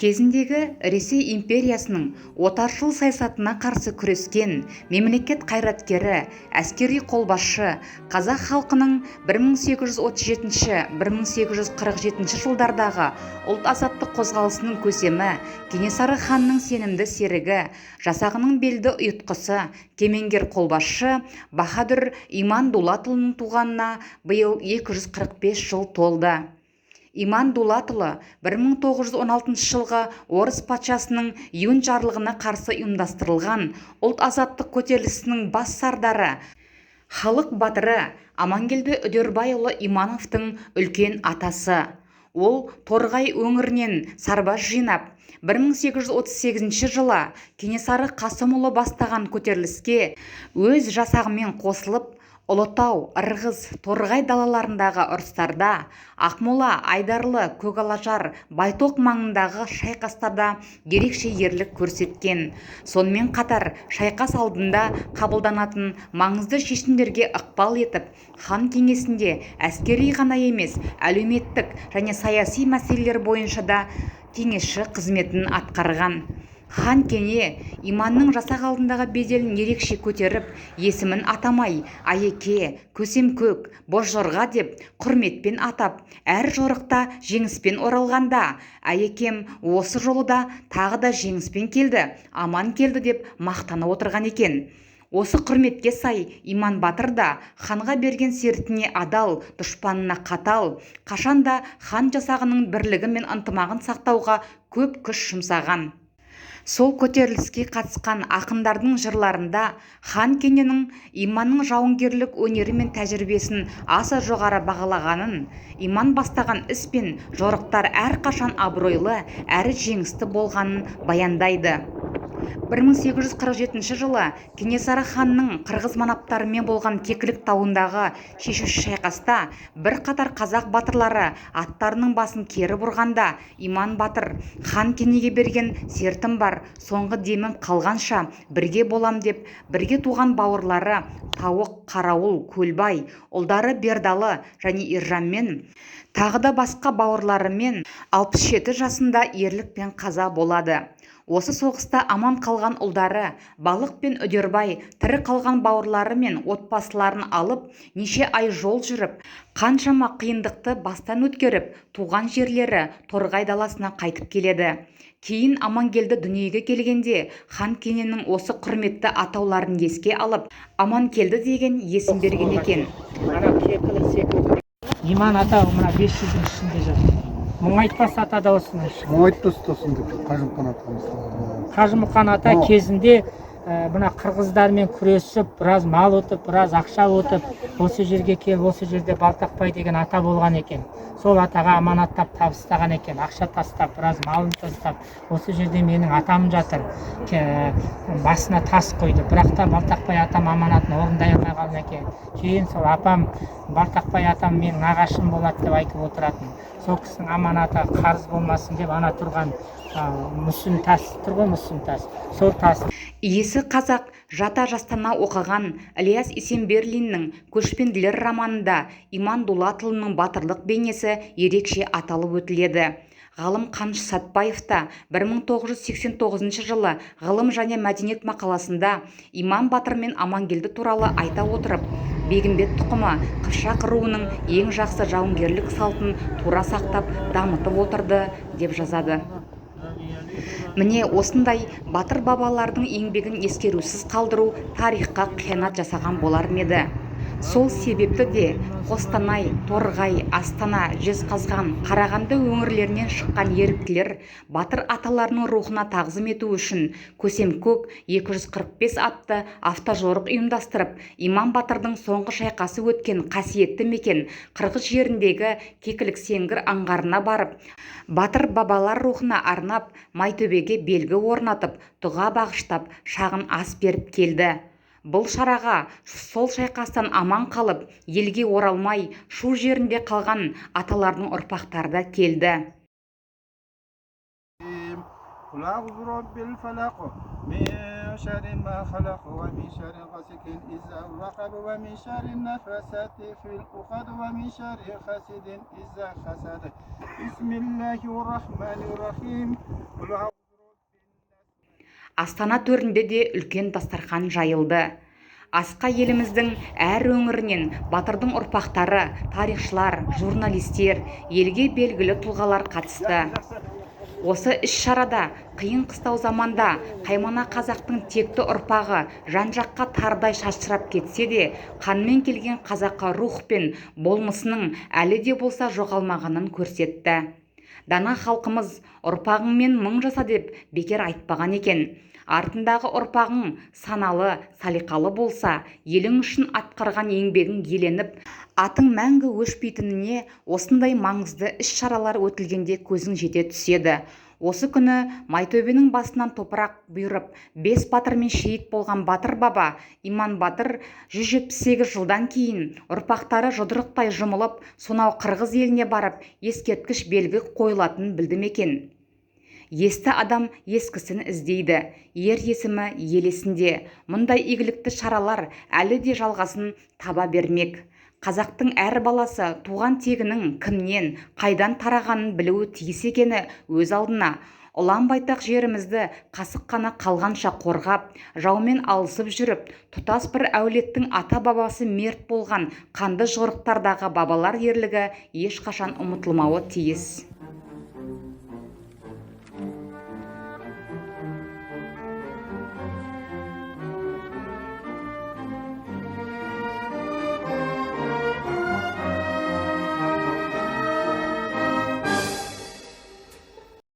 кезіндегі Ресей империясының отаршыл саясатына қарсы күрескен мемлекет қайраткері, әскери қолбасшы, қазақ халқының 1837-1847 жылдардағы ұлт-азаттық қозғалысының көсемі, Кенесары ханның сенімді серігі, жасағының белді ұйытқысы, кемеңгер қолбасшы Баһадүр Иман Дулатұлының туғанына биыл 245 жыл толды. Иман Дулатұлы 1916 жылғы орыс патшасының Юн жарлығына қарсы ұйымдастырылған ұлт-азаттық көтерілісінің бас сардары, халық батыры Амангелді Үдербайұлы Имановтың үлкен атасы. Ол Торғай өңірінен сарбаз жинап, 1838 жылы Кенесары Қасымұлы бастаған көтеріліске өз жасағымен қосылып, Ұлытау, Ырғыз, Торғай далаларындағы ұрыстарда, Ақмола, Айдарлы, Көгалажар, Байтоқ маңындағы шайқастарда ерекше ерлік көрсеткен. Сонымен қатар шайқас алдында қабылданатын маңызды шешімдерге ықпал етіп, хан кеңесінде әскери ғана емес, әлеуметтік және саяси мәселелер бойынша да кеңесші қызметін атқарған. Хан Кене Иманның жасақ алдындағы беделін ерекше көтеріп, есімін атамай, Айеке, Көсемкөк, Бозжорға деп құрметпен атап, әр жорықта жеңіспен оралғанда, Айекем осы жолы да тағы да жеңіспен келді, аман келді деп мақтана отырған екен. Осы құрметке сай Иман батыр да ханға берген сертіне адал, дұшпанына қатал, қашанда хан жасағының бірлігі мен ынтымағын сақтауға көп күш жұмсаған. Сол көтеріліске қатысқан ақындардың жырларында хан Кененің Иманның жауынгерлік өнері мен тәжірибесін аса жоғары бағалағанын, Иман бастаған іс пен жорықтар әрқашан абыройлы әрі жеңісті болғанын баяндайды. 1847 жылы Кенесары ханның қырғыз манаптарымен болған Кекілік тауындағы шешуші шайқаста бірқатар қазақ батырлары аттарының басын кері бұрғанда, Иман батыр хан Кенеге берген сертім бар, соңғы демім қалғанша бірге болам деп, бірге туған бауырлары Тауық, Қарауыл, Көлбай, ұлдары Бердалы және Ержанмен, тағы да басқа бауырларымен 67 жасында ерлікпен қаза болады. Осы соғыста аман қалған ұлдары Балық пен Үдербай тірі қалған бауырлары мен отбасыларын алып, неше ай жол жүріп, қаншама қиындықты бастан өткеріп, туған жерлері Торғай даласына қайтып келеді. Кейін Амангелді дүниеге келгенде, хан Кененің осы құрметті атауларын еске алып, Аманкелді деген есім берген екен. Иман ата мына 500-дің ішінде жатыр. Мұңайтпас ата да осының ішінде. Мұңайтпас тосын деп Қажымұқан атамыз. Қажымұқан ата кезінде мына қырғыздармен күресіп, біраз мал ұтып, біраз ақша ұтып, осы жерге келіп, осы жерде Балтақбай деген ата болған екен. Сол атаға аманаттап табыстаған екен, ақша тастап, біраз малын тастап, осы жерде менің атам жатыр, басына тас қойды. Бірақ та Балтақбай атам аманатын орындай алмай қалған екен. Кейін сол апам Балтақбай атам менің нағашым болады деп айтып отыратын. Сол кісінің аманаты қарыз болмасын деп ана тұрған мүсін тас тұр ғой, мүсін тас. Сол тас. Иесі қазақ жата жастана оқыған Ілияс Есенберлиннің Көшпенділер романында Иман Дулатұлының батырлық бейнесі ерекше аталып өтіледі. Ғалым Қаныш Сатпаев та 1989 жылы ғылым және мәдениет мақаласында Иман батыр мен Амангелді туралы айта отырып, Бегімбет тұқымы Қыпшақ руының ең жақсы жауынгерлік салтын тура сақтап, дамытып отырды деп жазады. Міне осындай батыр бабалардың еңбегін ескерусіз қалдыру тарихқа қиянат жасаған болар еді. Сол себепті де Қостанай, Торғай, Астана, Жезқазған, Қарағанды өңірлерінен шыққан еріктілер батыр аталарының рухына тағзым ету үшін Көсемкөк 245 атты автожорық ұйымдастырып, Иман батырдың соңғы шайқасы өткен қасиетті мекен Қырғыз жеріндегі Кекілік Сеңгір аңғарына барып, батыр бабалар рухына арнап, Майтөбеге белгі орнатып, дұға бағыштап, шағын ас беріп келді. Бұл шараға сол шайқастан аман қалып, елге оралмай, Шу жерінде қалған аталардың ұрпақтары да келді. Құлақ شر ما خلق ومن شر غاسق إذا وقب ومن شر النفاثات في العقد ومن شر حاسد إذا حسد بسم الله الرحمن الرحيم قل أعوذ برب الناس. Астана төрінде де үлкен дастархан жайылды. Асқа еліміздің әр өңірінен батырдың ұрпақтары, тарихшылар, журналистер, елге белгілі тұлғалар қатысты. Осы іс-шарада қиын қыстау заманда қаймана қазақтың текті ұрпағы жан-жаққа тардай шашырап кетсе де, қанмен келген қазаққа рух пен болмысының әлі де болса жоғалмағанын көрсетті. Дана халқымыз ұрпағыңмен мың жаса деп бекер айтпаған екен. Артындағы ұрпағың саналы, салиқалы болса, елің үшін атқарған еңбегің еленіп, атың мәңгі өшпейтініне осындай маңызды іс-шаралар өтілгенде көзің жете түседі. Осы күні Майтөбенің басынан топырақ бұйырып, 5 батырмен шейіт болған батыр баба Иман Батыр 178 жылдан кейін ұрпақтары жұдырықтай жұмылып, сонау қырғыз еліне барып, ескерткіш белгі қойылатынын білді ме екен? Есті адам ескісін іздейді, ер есімі ел есінде. Мұндай игілікті шаралар әлі де жалғасын таба бермек. Қазақтың әр баласы туған тегінің кімнен, қайдан тарағанын білуі тиіс екені өз алдына. Ұлан байтақ жерімізді қасық қаны қалғанша қорғап, жаумен алысып жүріп, тұтас бір әулеттің ата-бабасы мерт болған қанды жорықтардағы бабалар ерлігі ешқашан ұмытылмауы тиіс.